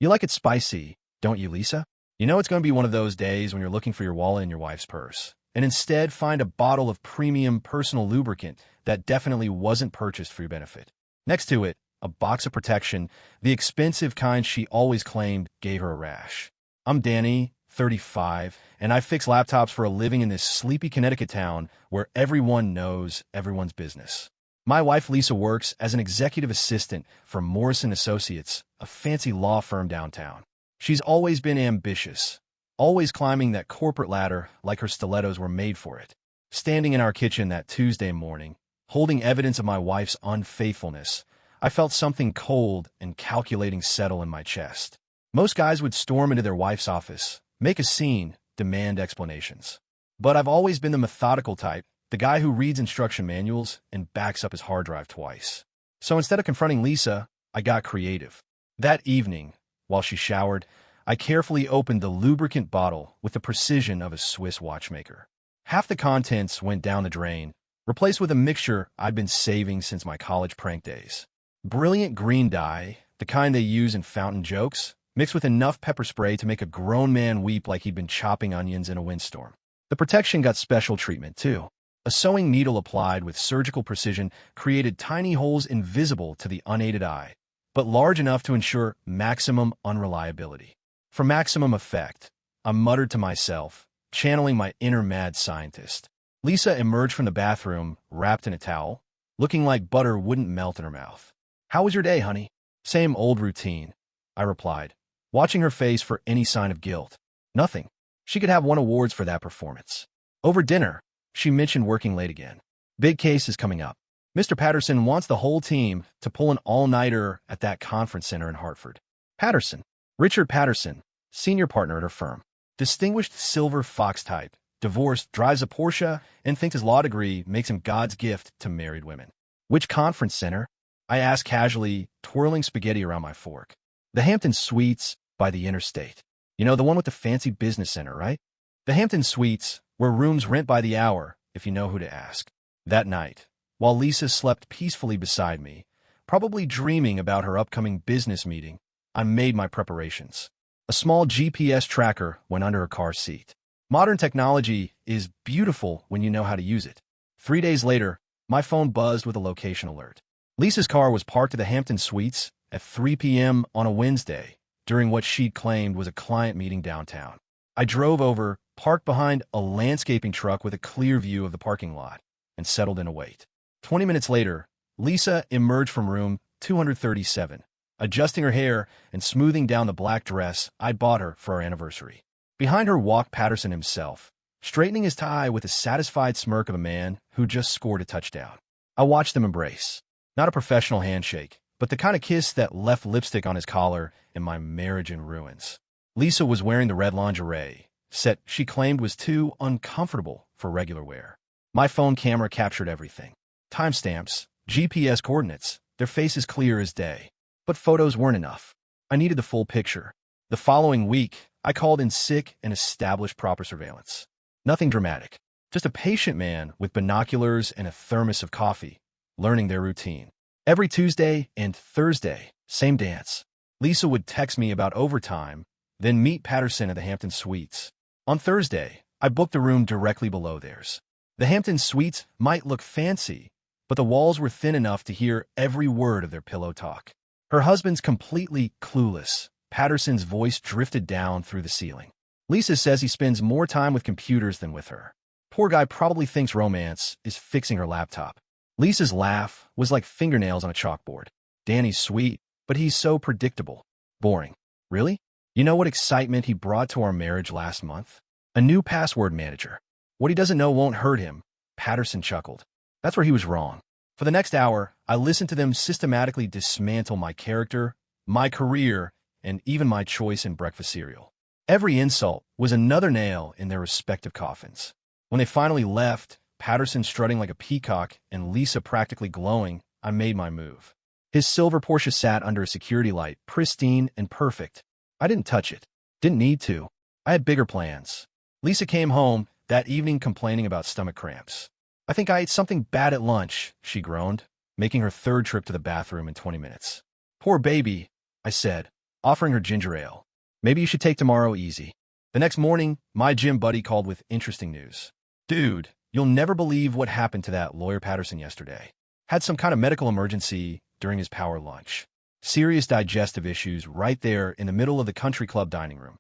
You like it spicy, don't you, Lisa? You know it's going to be one of those days when you're looking for your wallet in your wife's purse, and instead find a bottle of premium personal lubricant that definitely wasn't purchased for your benefit. Next to it, a box of protection, the expensive kind she always claimed gave her a rash. I'm Danny, 35, and I fix laptops for a living in this sleepy Connecticut town where everyone knows everyone's business. My wife Lisa works as an executive assistant for Morrison Associates, a fancy law firm downtown. She's always been ambitious, always climbing that corporate ladder like her stilettos were made for it. Standing in our kitchen that Tuesday morning, holding evidence of my wife's unfaithfulness, I felt something cold and calculating settle in my chest. Most guys would storm into their wife's office, make a scene, demand explanations. But I've always been the methodical type, the guy who reads instruction manuals and backs up his hard drive twice. So instead of confronting Lisa, I got creative. That evening, while she showered, I carefully opened the lubricant bottle with the precision of a Swiss watchmaker. Half the contents went down the drain, replaced with a mixture I'd been saving since my college prank days. Brilliant green dye, the kind they use in fountain jokes, mixed with enough pepper spray to make a grown man weep like he'd been chopping onions in a windstorm. The protection got special treatment, too. A sewing needle applied with surgical precision created tiny holes invisible to the unaided eye, but large enough to ensure maximum unreliability. For maximum effect, I muttered to myself, channeling my inner mad scientist. Lisa emerged from the bathroom, wrapped in a towel, looking like butter wouldn't melt in her mouth. "How was your day, honey?" "Same old routine," I replied, watching her face for any sign of guilt. Nothing. She could have won awards for that performance. Over dinner, she mentioned working late again. "Big case is coming up. Mr. Patterson wants the whole team to pull an all-nighter at that conference center in Hartford." Patterson. Richard Patterson, senior partner at her firm. Distinguished silver fox type, divorced, drives a Porsche, and thinks his law degree makes him God's gift to married women. "Which conference center?" I asked casually, twirling spaghetti around my fork. "The Hampton Suites by the interstate. You know, the one with the fancy business center, right?" The Hampton Suites, where rooms rent by the hour, if you know who to ask. That night, while Lisa slept peacefully beside me, probably dreaming about her upcoming business meeting, I made my preparations. A small GPS tracker went under her car seat. Modern technology is beautiful when you know how to use it. 3 days later, my phone buzzed with a location alert. Lisa's car was parked at the Hampton Suites at 3 p.m. on a Wednesday, during what she'd claimed was a client meeting downtown. I drove over, parked behind a landscaping truck with a clear view of the parking lot, and settled in a wait. 20 minutes later, Lisa emerged from room 237, adjusting her hair and smoothing down the black dress I'd bought her for our anniversary. Behind her walked Patterson himself, straightening his tie with the satisfied smirk of a man who just scored a touchdown. I watched them embrace. Not a professional handshake, but the kind of kiss that left lipstick on his collar and my marriage in ruins. Lisa was wearing the red lingerie, set she claimed was too uncomfortable for regular wear. My phone camera captured everything. Timestamps, GPS coordinates, their faces clear as day. But photos weren't enough. I needed the full picture. The following week, I called in sick and established proper surveillance. Nothing dramatic. Just a patient man with binoculars and a thermos of coffee, learning their routine. Every Tuesday and Thursday, same dance. Lisa would text me about overtime, then meet Patterson at the Hampton Suites. On Thursday, I booked a room directly below theirs. The Hampton Suites might look fancy, but the walls were thin enough to hear every word of their pillow talk. Her husband's completely clueless. Patterson's voice drifted down through the ceiling. Lisa says he spends more time with computers than with her. Poor guy probably thinks romance is fixing her laptop. Lisa's laugh was like fingernails on a chalkboard. "Danny's sweet, but he's so predictable. Boring." "Really? You know what excitement he brought to our marriage last month? A new password manager. What he doesn't know won't hurt him." Patterson chuckled. That's where he was wrong. For the next hour, I listened to them systematically dismantle my character, my career, and even my choice in breakfast cereal. Every insult was another nail in their respective coffins. When they finally left, Patterson strutting like a peacock and Lisa practically glowing, I made my move. His silver Porsche sat under a security light, pristine and perfect. I didn't touch it. Didn't need to. I had bigger plans. Lisa came home that evening complaining about stomach cramps. "I think I ate something bad at lunch," she groaned, making her third trip to the bathroom in 20 minutes. "Poor baby," I said, offering her ginger ale. Maybe you should take tomorrow easy. The next morning, my gym buddy called with interesting news. Dude, you'll never believe what happened to that lawyer Patterson yesterday. Had some kind of medical emergency during his power lunch. Serious digestive issues right there in the middle of the country club dining room.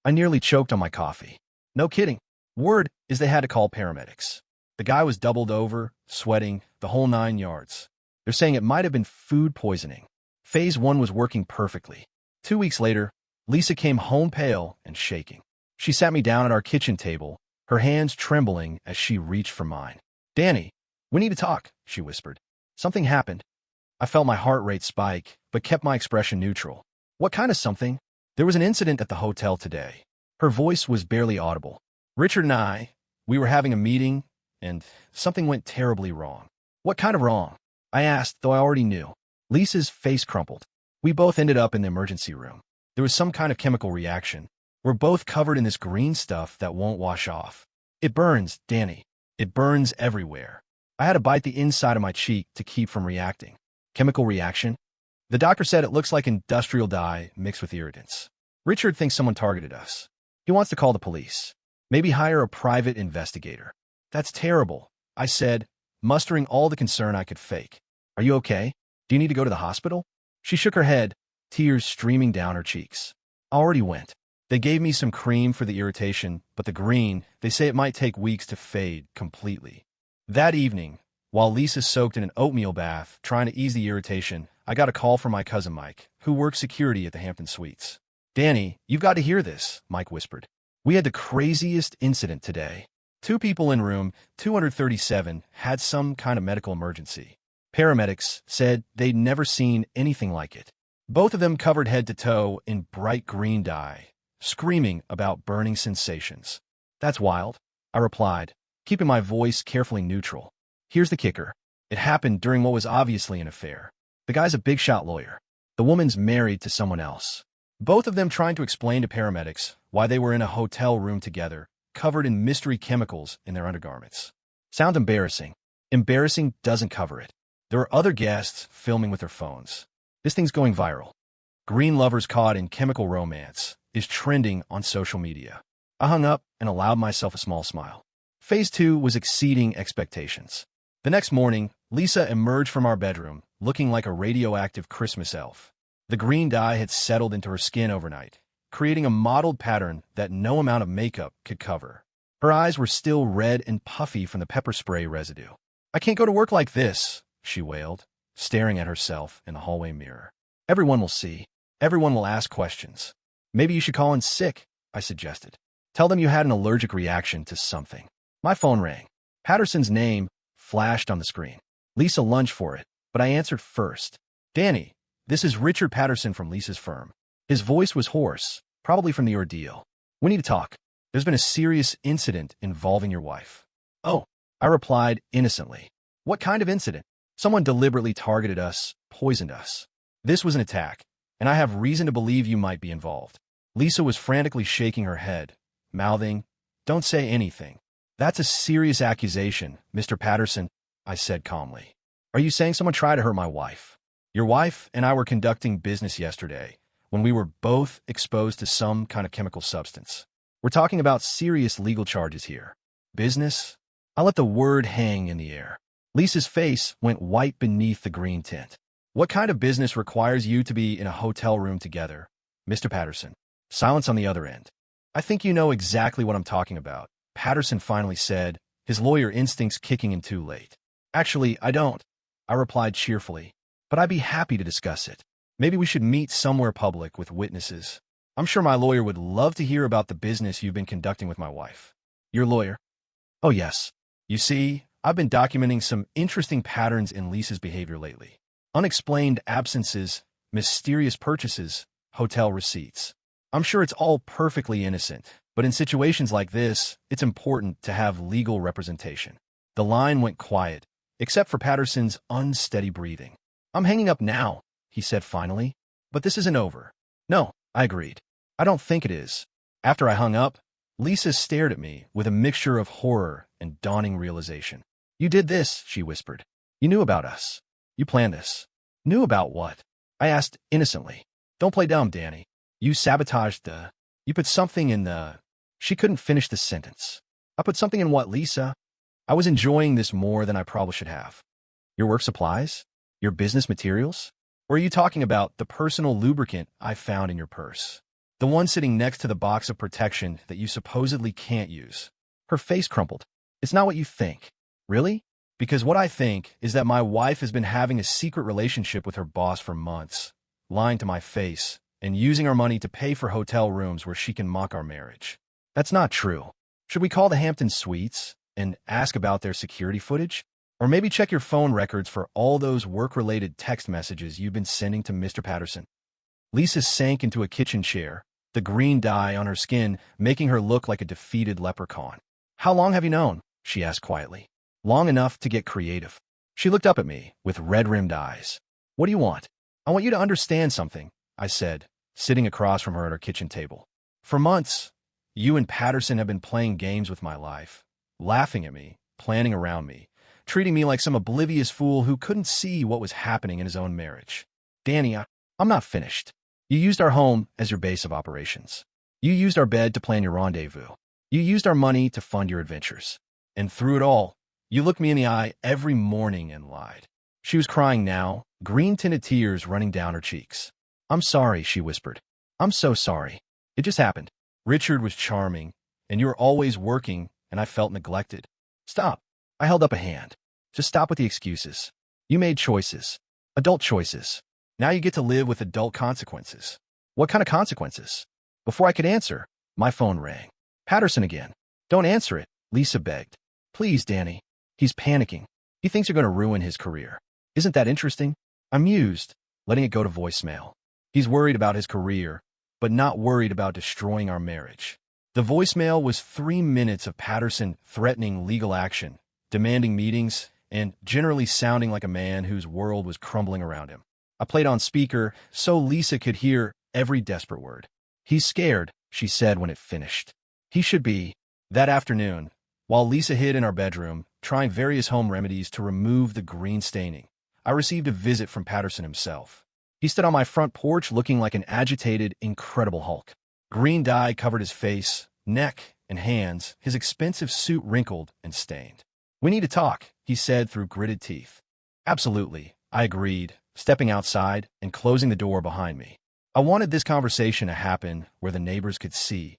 I nearly choked on my coffee. No kidding. Word is they had to call paramedics. The guy was doubled over, sweating, the whole 9 yards. They're saying it might have been food poisoning. Phase 1 was working perfectly. 2 weeks later, Lisa came home pale and shaking. She sat me down at our kitchen table, her hands trembling as she reached for mine. Danny, we need to talk, she whispered. Something happened. I felt my heart rate spike, but kept my expression neutral. What kind of something? There was an incident at the hotel today. Her voice was barely audible. Richard and we were having a meeting, and something went terribly wrong. What kind of wrong? I asked, though I already knew. Lisa's face crumpled. We both ended up in the emergency room. There was some kind of chemical reaction. We're both covered in this green stuff that won't wash off. It burns, Danny. It burns everywhere. I had to bite the inside of my cheek to keep from reacting. Chemical reaction? The doctor said it looks like industrial dye mixed with irritants. Richard thinks someone targeted us. He wants to call the police. Maybe hire a private investigator. That's terrible, I said, mustering all the concern I could fake. Are you okay? Do you need to go to the hospital? She shook her head, tears streaming down her cheeks. I already went. They gave me some cream for the irritation, but the green, they say it might take weeks to fade completely. That evening, while Lisa soaked in an oatmeal bath trying to ease the irritation, I got a call from my cousin Mike, who works security at the Hampton Suites. Danny, you've got to hear this, Mike whispered. We had the craziest incident today. 2 people in room 237 had some kind of medical emergency. Paramedics said they'd never seen anything like it. Both of them covered head to toe in bright green dye, screaming about burning sensations. That's wild, I replied, keeping my voice carefully neutral. Here's the kicker. It happened during what was obviously an affair. The guy's a big-shot lawyer. The woman's married to someone else. Both of them trying to explain to paramedics why they were in a hotel room together, covered in mystery chemicals in their undergarments. Sounds embarrassing. Embarrassing doesn't cover it. There are other guests filming with their phones. This thing's going viral. Green lovers caught in chemical romance is trending on social media. I hung up and allowed myself a small smile. Phase 2 was exceeding expectations. The next morning, Lisa emerged from our bedroom, looking like a radioactive Christmas elf. The green dye had settled into her skin overnight, creating a mottled pattern that no amount of makeup could cover. Her eyes were still red and puffy from the pepper spray residue. I can't go to work like this, she wailed, staring at herself in the hallway mirror. Everyone will see. Everyone will ask questions. Maybe you should call in sick, I suggested. Tell them you had an allergic reaction to something. My phone rang. Patterson's name flashed on the screen. Lisa lunged for it, but I answered first. Danny, this is Richard Patterson from Lisa's firm. His voice was hoarse, probably from the ordeal. We need to talk. There's been a serious incident involving your wife. Oh, I replied innocently. What kind of incident? Someone deliberately targeted us, poisoned us. This was an attack, and I have reason to believe you might be involved. Lisa was frantically shaking her head, mouthing, "Don't say anything." That's a serious accusation, Mr. Patterson, I said calmly. Are you saying someone tried to hurt my wife? Your wife and I were conducting business yesterday when we were both exposed to some kind of chemical substance. We're talking about serious legal charges here. Business? I let the word hang in the air. Lisa's face went white beneath the green tint. What kind of business requires you to be in a hotel room together, Mr. Patterson? Silence on the other end. I think you know exactly what I'm talking about, Patterson finally said, his lawyer instincts kicking in too late. Actually, I don't, I replied cheerfully, but I'd be happy to discuss it. Maybe we should meet somewhere public with witnesses. I'm sure my lawyer would love to hear about the business you've been conducting with my wife. Your lawyer? Oh, yes. You see, I've been documenting some interesting patterns in Lisa's behavior lately. Unexplained absences, mysterious purchases, hotel receipts. I'm sure it's all perfectly innocent, but in situations like this, it's important to have legal representation. The line went quiet, except for Patterson's unsteady breathing. I'm hanging up now, he said finally, but this isn't over. No, I agreed. I don't think it is. After I hung up, Lisa stared at me with a mixture of horror and dawning realization. You did this, she whispered. You knew about us. You planned this. Knew about what? I asked innocently. Don't play dumb, Danny. You sabotaged the... You put something in the... She couldn't finish the sentence. I put something in what, Lisa? I was enjoying this more than I probably should have. Your work supplies? Your business materials? Or are you talking about the personal lubricant I found in your purse? The one sitting next to the box of protection that you supposedly can't use. Her face crumpled. It's not what you think. Really? Because what I think is that my wife has been having a secret relationship with her boss for months, lying to my face, and using our money to pay for hotel rooms where she can mock our marriage. That's not true. Should we call the Hampton Suites and ask about their security footage? Or maybe check your phone records for all those work-related text messages you've been sending to Mr. Patterson. Lisa sank into a kitchen chair, the green dye on her skin making her look like a defeated leprechaun. How long have you known? She asked quietly. Long enough to get creative. She looked up at me with red-rimmed eyes. What do you want? I want you to understand something, I said, sitting across from her at her kitchen table. For months, you and Patterson have been playing games with my life, laughing at me, planning around me, treating me like some oblivious fool who couldn't see what was happening in his own marriage. Danny, I'm not finished. You used our home as your base of operations. You used our bed to plan your rendezvous. You used our money to fund your adventures. And through it all, you looked me in the eye every morning and lied. She was crying now, green-tinted tears running down her cheeks. I'm sorry, she whispered. I'm so sorry. It just happened. Richard was charming, and you were always working, and I felt neglected. Stop. I held up a hand. Just stop with the excuses. You made choices. Adult choices. Now you get to live with adult consequences. What kind of consequences? Before I could answer, my phone rang. Patterson again. Don't answer it, Lisa begged. Please, Danny. He's panicking. He thinks you're going to ruin his career. Isn't that interesting? I'm mused, letting it go to voicemail. He's worried about his career, but not worried about destroying our marriage. The voicemail was 3 minutes of Patterson threatening legal action, demanding meetings, and generally sounding like a man whose world was crumbling around him. I played on speaker so Lisa could hear every desperate word. He's scared, she said when it finished. He should be. That afternoon, while Lisa hid in our bedroom, trying various home remedies to remove the green staining, I received a visit from Patterson himself. He stood on my front porch looking like an agitated, Incredible Hulk. Green dye covered his face, neck, and hands, his expensive suit wrinkled and stained. We need to talk, he said through gritted teeth. Absolutely, I agreed, stepping outside and closing the door behind me. I wanted this conversation to happen where the neighbors could see.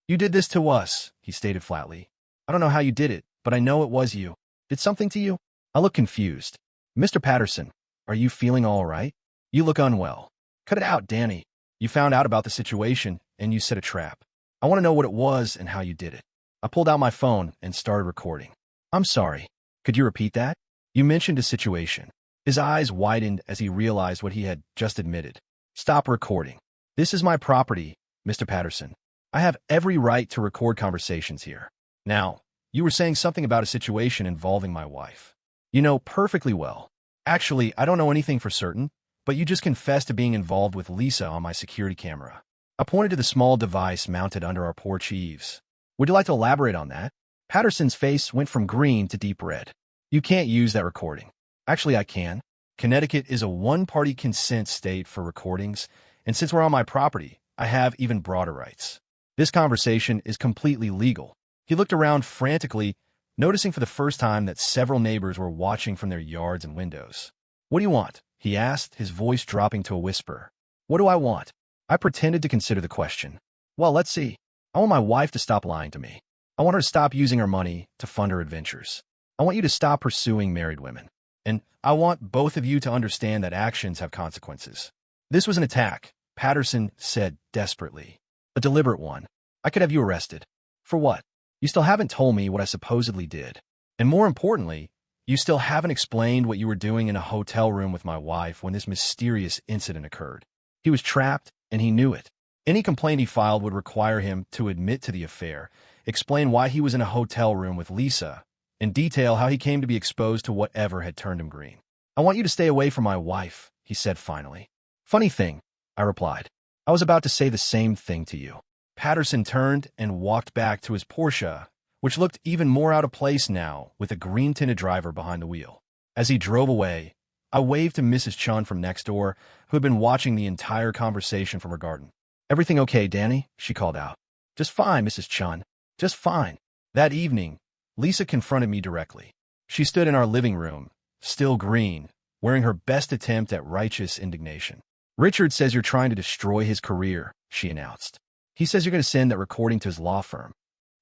You did this to us, he stated flatly. I don't know how you did it, but I know it was you. Did something to you? I look confused. Mr. Patterson, are you feeling all right? You look unwell. Cut it out, Danny. You found out about the situation, and you set a trap. I want to know what it was and how you did it. I pulled out my phone and started recording. I'm sorry. Could you repeat that? You mentioned a situation. His eyes widened as he realized what he had just admitted. Stop recording. This is my property, Mr. Patterson. I have every right to record conversations here. Now, you were saying something about a situation involving my wife. You know perfectly well. Actually, I don't know anything for certain, but you just confessed to being involved with Lisa on my security camera. I pointed to the small device mounted under our porch eaves. Would you like to elaborate on that? Patterson's face went from green to deep red. You can't use that recording. Actually, I can. Connecticut is a one-party consent state for recordings, and since we're on my property, I have even broader rights. This conversation is completely legal. He looked around frantically, noticing for the first time that several neighbors were watching from their yards and windows. What do you want? He asked, his voice dropping to a whisper. What do I want? I pretended to consider the question. Well, let's see. I want my wife to stop lying to me. I want her to stop using her money to fund her adventures. I want you to stop pursuing married women. And I want both of you to understand that actions have consequences. This was an attack, Patterson said desperately. A deliberate one. I could have you arrested. For what? You still haven't told me what I supposedly did. And more importantly, you still haven't explained what you were doing in a hotel room with my wife when this mysterious incident occurred. He was trapped, and he knew it. Any complaint he filed would require him to admit to the affair, explain why he was in a hotel room with Lisa, and detail how he came to be exposed to whatever had turned him green. I want you to stay away from my wife, he said finally. Funny thing, I replied. I was about to say the same thing to you. Patterson turned and walked back to his Porsche, which looked even more out of place now with a green-tinted driver behind the wheel. As he drove away, I waved to Mrs. Chun from next door, who had been watching the entire conversation from her garden. "Everything okay, Danny?" she called out. "Just fine, Mrs. Chun. Just fine." That evening, Lisa confronted me directly. She stood in our living room, still green, wearing her best attempt at righteous indignation. "Richard says you're trying to destroy his career," she announced. "He says you're going to send that recording to his law firm."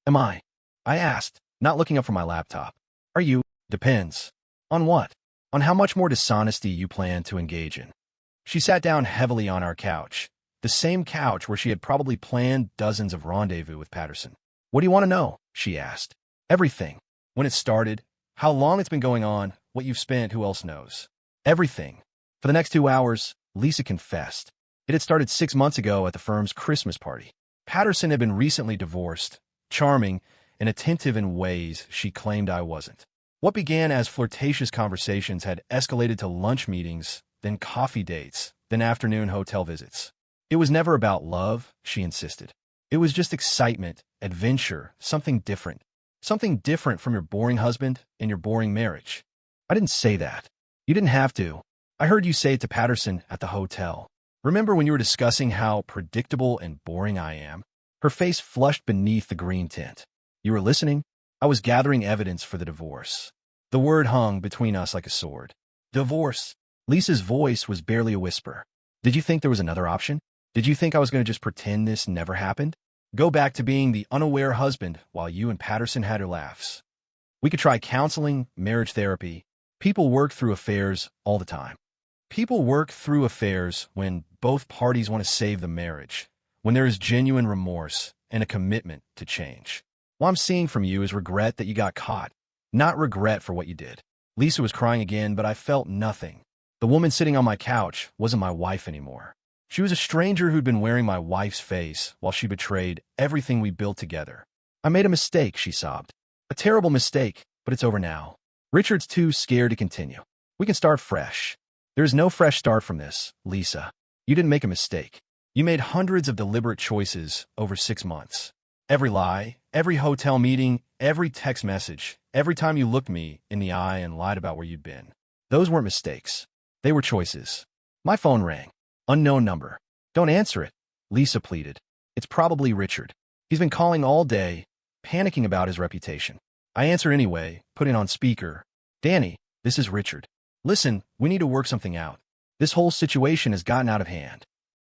"Am I?" I asked, not looking up from my laptop. "Are you?" "Depends." "On what?" "On how much more dishonesty you plan to engage in." She sat down heavily on our couch, the same couch where she had probably planned dozens of rendezvous with Patterson. "What do you want to know?" she asked. "Everything. When it started, how long it's been going on, what you've spent, who else knows." "Everything." For the next 2 hours, Lisa confessed. It had started 6 months ago at the firm's Christmas party. Patterson had been recently divorced, charming and attentive in ways she claimed I wasn't. What began as flirtatious conversations had escalated to lunch meetings, then coffee dates, then afternoon hotel visits. It was never about love, she insisted. It was just excitement, adventure, something different. Something different from your boring husband and your boring marriage. I didn't say that. You didn't have to. I heard you say it to Patterson at the hotel. Remember when you were discussing how predictable and boring I am? Her face flushed beneath the green tint. You were listening? I was gathering evidence for the divorce. The word hung between us like a sword. Divorce. Lisa's voice was barely a whisper. Did you think there was another option? Did you think I was going to just pretend this never happened? Go back to being the unaware husband while you and Patterson had your laughs. We could try counseling, marriage therapy. People work through affairs all the time. People work through affairs when both parties want to save the marriage, when there is genuine remorse and a commitment to change. What I'm seeing from you is regret that you got caught, not regret for what you did. Lisa was crying again, but I felt nothing. The woman sitting on my couch wasn't my wife anymore. She was a stranger who'd been wearing my wife's face while she betrayed everything we built together. "I made a mistake," she sobbed. "A terrible mistake, but it's over now. Richard's too scared to continue. We can start fresh." "There is no fresh start from this, Lisa. You didn't make a mistake. You made hundreds of deliberate choices over 6 months. Every lie, every hotel meeting, every text message, every time you looked me in the eye and lied about where you'd been. Those weren't mistakes. They were choices." My phone rang. Unknown number. "Don't answer it," Lisa pleaded. "It's probably Richard. He's been calling all day, panicking about his reputation." I answered anyway, putting on speaker. "Danny, this is Richard. Listen, we need to work something out. This whole situation has gotten out of hand."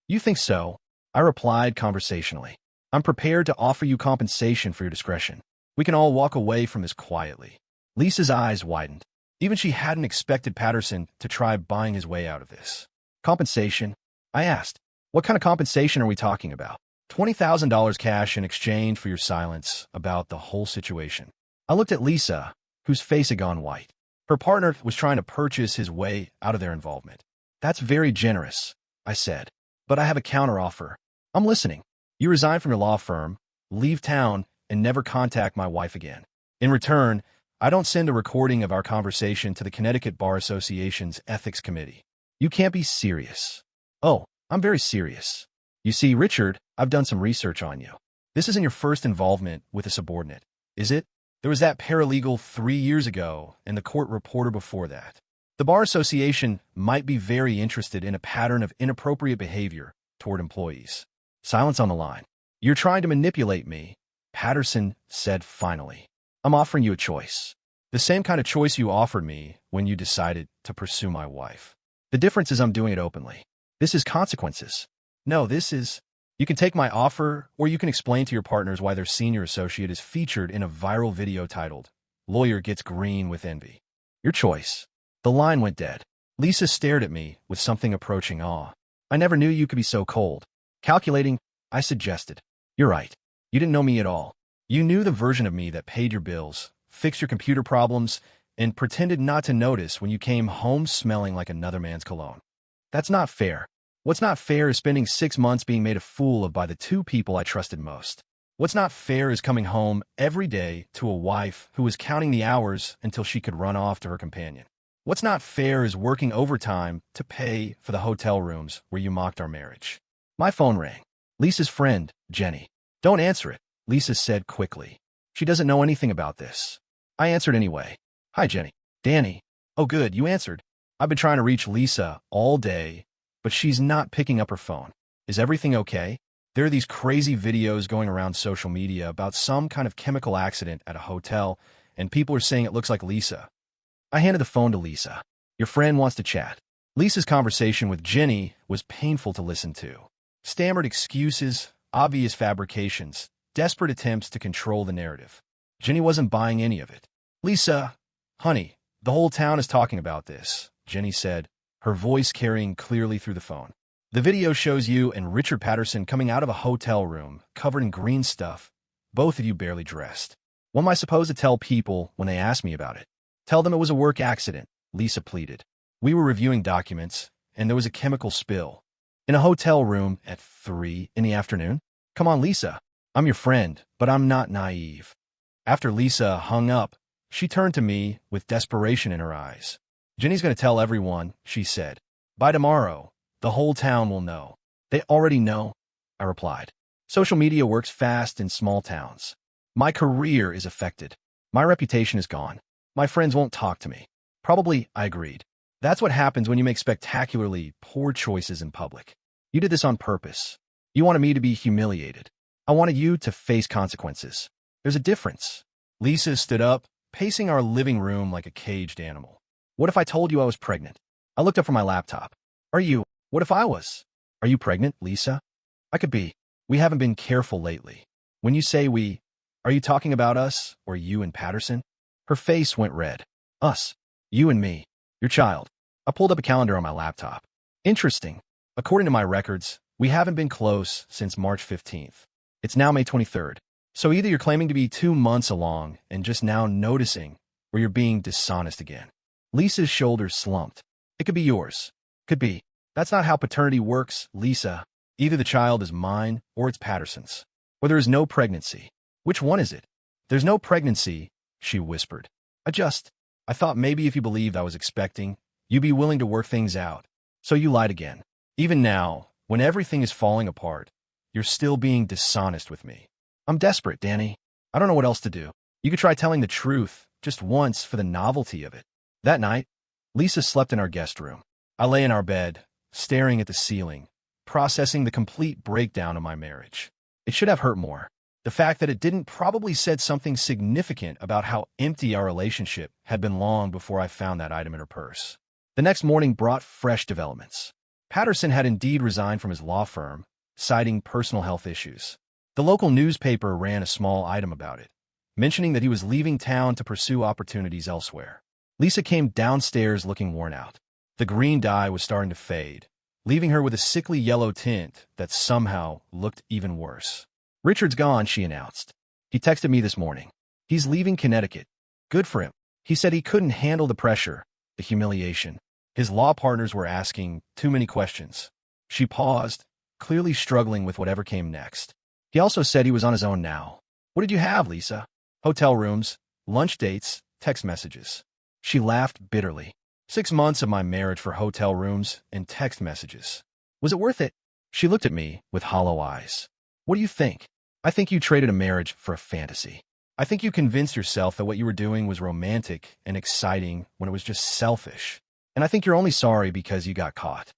"You think so?" I replied conversationally. "I'm prepared to offer you compensation for your discretion. We can all walk away from this quietly." Lisa's eyes widened. Even she hadn't expected Patterson to try buying his way out of this. "Compensation?" I asked. "What kind of compensation are we talking about?" $20,000 cash in exchange for your silence about the whole situation." I looked at Lisa, whose face had gone white. Her partner was trying to purchase his way out of their involvement. "That's very generous," I said. "But I have a counteroffer." "I'm listening." "You resign from your law firm, leave town, and never contact my wife again. In return, I don't send a recording of our conversation to the Connecticut Bar Association's Ethics Committee." "You can't be serious." "Oh, I'm very serious. You see, Richard, I've done some research on you. This isn't your first involvement with a subordinate, is it? There was that paralegal 3 years ago and the court reporter before that. The Bar Association might be very interested in a pattern of inappropriate behavior toward employees." Silence on the line. "You're trying to manipulate me," Patterson said finally. "I'm offering you a choice. The same kind of choice you offered me when you decided to pursue my wife. The difference is I'm doing it openly. This is consequences. No, this is... You can take my offer, or you can explain to your partners why their senior associate is featured in a viral video titled, 'Lawyer Gets Green with Envy.' Your choice." The line went dead. Lisa stared at me with something approaching awe. "I never knew you could be so cold." "Calculating," I suggested. "You're right. You didn't know me at all. You knew the version of me that paid your bills, fixed your computer problems, and pretended not to notice when you came home smelling like another man's cologne. That's not fair. What's not fair is spending 6 months being made a fool of by the 2 people I trusted most. What's not fair is coming home every day to a wife who was counting the hours until she could run off to her companion. What's not fair is working overtime to pay for the hotel rooms where you mocked our marriage." My phone rang. Lisa's friend, Jenny. "Don't answer it," Lisa said quickly. "She doesn't know anything about this." I answered anyway. "Hi, Jenny." "Danny." "Oh, good, you answered." I've been trying to reach Lisa all day, but she's not picking up her phone. Is everything okay? There are these crazy videos going around social media about some kind of chemical accident at a hotel, and people are saying it looks like Lisa. I handed the phone to Lisa. Your friend wants to chat. Lisa's conversation with Jenny was painful to listen to. Stammered excuses, obvious fabrications, desperate attempts to control the narrative. Jenny wasn't buying any of it. Lisa, honey, the whole town is talking about this, Jenny said, her voice carrying clearly through the phone. The video shows you and Richard Patterson coming out of a hotel room, covered in green stuff, both of you barely dressed. What am I supposed to tell people when they ask me about it? Tell them it was a work accident, Lisa pleaded. We were reviewing documents, and there was a chemical spill. In a hotel room at 3 in the afternoon? Come on, Lisa. I'm your friend, but I'm not naive. After Lisa hung up, she turned to me with desperation in her eyes. Jenny's going to tell everyone, she said. By tomorrow, the whole town will know. They already know, I replied. Social media works fast in small towns. My career is affected. My reputation is gone. My friends won't talk to me. Probably, I agreed. That's what happens when you make spectacularly poor choices in public. You did this on purpose. You wanted me to be humiliated. I wanted you to face consequences. There's a difference. Lisa stood up, pacing our living room like a caged animal. What if I told you I was pregnant? I looked up from my laptop. What if I was? Are you pregnant, Lisa? I could be. We haven't been careful lately. When you say we, are you talking about us or you and Patterson? Her face went red. Us. You and me. Your child. I pulled up a calendar on my laptop. Interesting. According to my records, we haven't been close since March 15th. It's now May 23rd. So either you're claiming to be 2 months along and just now noticing, or you're being dishonest again. Lisa's shoulders slumped. It could be yours. Could be. That's not how paternity works, Lisa. Either the child is mine or it's Patterson's. Or there is no pregnancy. Which one is it? There's no pregnancy, she whispered. I thought maybe if you believed I was expecting, you'd be willing to work things out. So you lied again. Even now, when everything is falling apart, you're still being dishonest with me. I'm desperate, Danny. I don't know what else to do. You could try telling the truth, just once for the novelty of it. That night, Lisa slept in our guest room. I lay in our bed, staring at the ceiling, processing the complete breakdown of my marriage. It should have hurt more. The fact that it didn't probably said something significant about how empty our relationship had been long before I found that item in her purse. The next morning brought fresh developments. Patterson had indeed resigned from his law firm, citing personal health issues. The local newspaper ran a small item about it, mentioning that he was leaving town to pursue opportunities elsewhere. Lisa came downstairs looking worn out. The green dye was starting to fade, leaving her with a sickly yellow tint that somehow looked even worse. Richard's gone, she announced. He texted me this morning. He's leaving Connecticut. Good for him. He said he couldn't handle the pressure, the humiliation. His law partners were asking too many questions. She paused, clearly struggling with whatever came next. He also said he was on his own now. What did you have, Lisa? Hotel rooms, lunch dates, text messages. She laughed bitterly. 6 months of my marriage for hotel rooms and text messages. Was it worth it? She looked at me with hollow eyes. What do you think? I think you traded a marriage for a fantasy. I think you convinced yourself that what you were doing was romantic and exciting when it was just selfish. And I think you're only sorry because you got caught.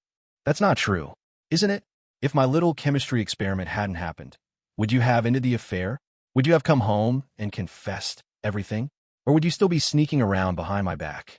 That's not true, isn't it? If my little chemistry experiment hadn't happened, would you have ended the affair? Would you have come home and confessed everything? Or would you still be sneaking around behind my back?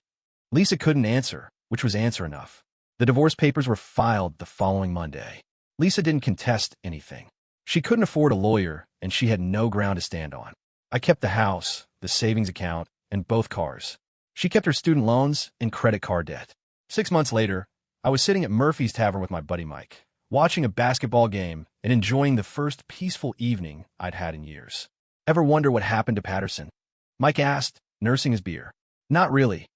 Lisa couldn't answer, which was answer enough. The divorce papers were filed the following Monday. Lisa didn't contest anything. She couldn't afford a lawyer, and she had no ground to stand on. I kept the house, the savings account, and both cars. She kept her student loans and credit card debt. 6 months later, I was sitting at Murphy's Tavern with my buddy Mike, watching a basketball game and enjoying the first peaceful evening I'd had in years. Ever wonder what happened to Patterson? Mike asked, nursing his beer. Not really,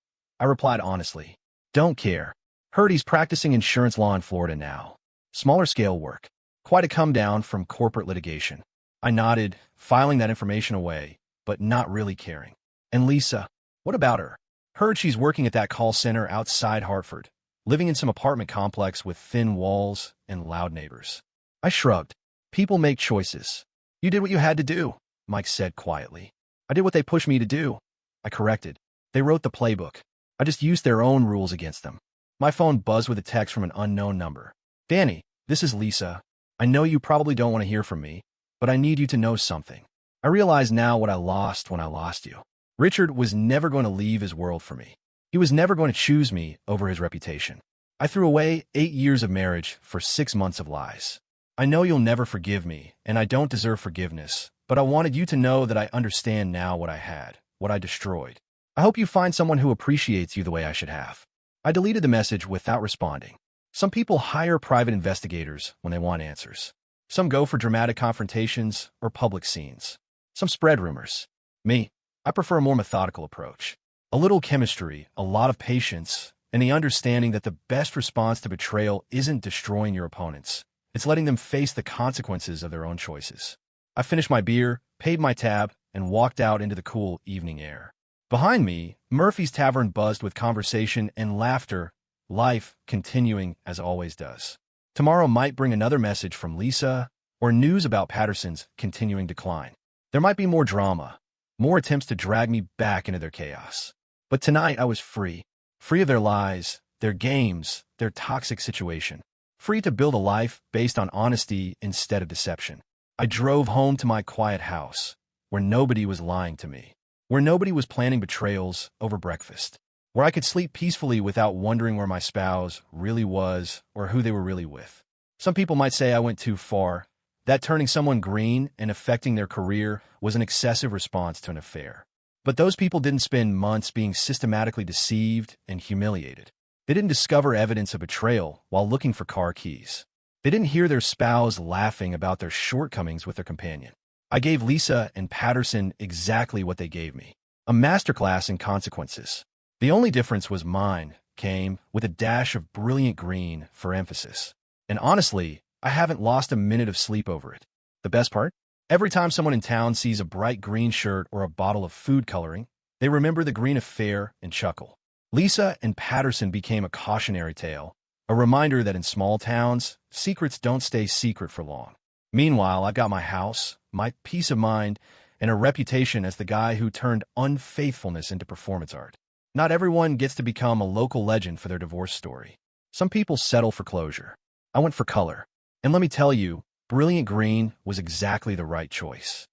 I replied honestly. Don't care. Heard he's practicing insurance law in Florida now. Smaller scale work. Quite a come down from corporate litigation. I nodded, filing that information away, but not really caring. And Lisa, what about her? Heard she's working at that call center outside Hartford, living in some apartment complex with thin walls and loud neighbors. I shrugged. People make choices. You did what you had to do, Mike said quietly. I did what they pushed me to do. I corrected. They wrote the playbook. I just used their own rules against them. My phone buzzed with a text from an unknown number. Danny, this is Lisa. I know you probably don't want to hear from me, but I need you to know something. I realize now what I lost when I lost you. Richard was never going to leave his world for me. He was never going to choose me over his reputation. I threw away 8 years of marriage for 6 months of lies. I know you'll never forgive me, and I don't deserve forgiveness, but I wanted you to know that I understand now what I had, what I destroyed. I hope you find someone who appreciates you the way I should have. I deleted the message without responding. Some people hire private investigators when they want answers. Some go for dramatic confrontations or public scenes. Some spread rumors. Me, I prefer a more methodical approach. A little chemistry, a lot of patience, and the understanding that the best response to betrayal isn't destroying your opponents. It's letting them face the consequences of their own choices. I finished my beer, paid my tab, and walked out into the cool evening air. Behind me, Murphy's Tavern buzzed with conversation and laughter, life continuing as always does. Tomorrow might bring another message from Lisa or news about Patterson's continuing decline. There might be more drama, more attempts to drag me back into their chaos. But tonight I was free. Free of their lies, their games, their toxic situation. Free to build a life based on honesty instead of deception. I drove home to my quiet house, where nobody was lying to me, where nobody was planning betrayals over breakfast, where I could sleep peacefully without wondering where my spouse really was or who they were really with. Some people might say I went too far, that turning someone green and affecting their career was an excessive response to an affair. But those people didn't spend months being systematically deceived and humiliated. They didn't discover evidence of betrayal while looking for car keys. They didn't hear their spouse laughing about their shortcomings with their companion. I gave Lisa and Patterson exactly what they gave me, a masterclass in consequences. The only difference was mine came with a dash of brilliant green for emphasis. And honestly, I haven't lost a minute of sleep over it. The best part? Every time someone in town sees a bright green shirt or a bottle of food coloring, they remember the green affair and chuckle. Lisa and Patterson became a cautionary tale, a reminder that in small towns, secrets don't stay secret for long. Meanwhile, I've got my house, my peace of mind, and a reputation as the guy who turned unfaithfulness into performance art. Not everyone gets to become a local legend for their divorce story. Some people settle for closure. I went for color. And let me tell you, brilliant green was exactly the right choice.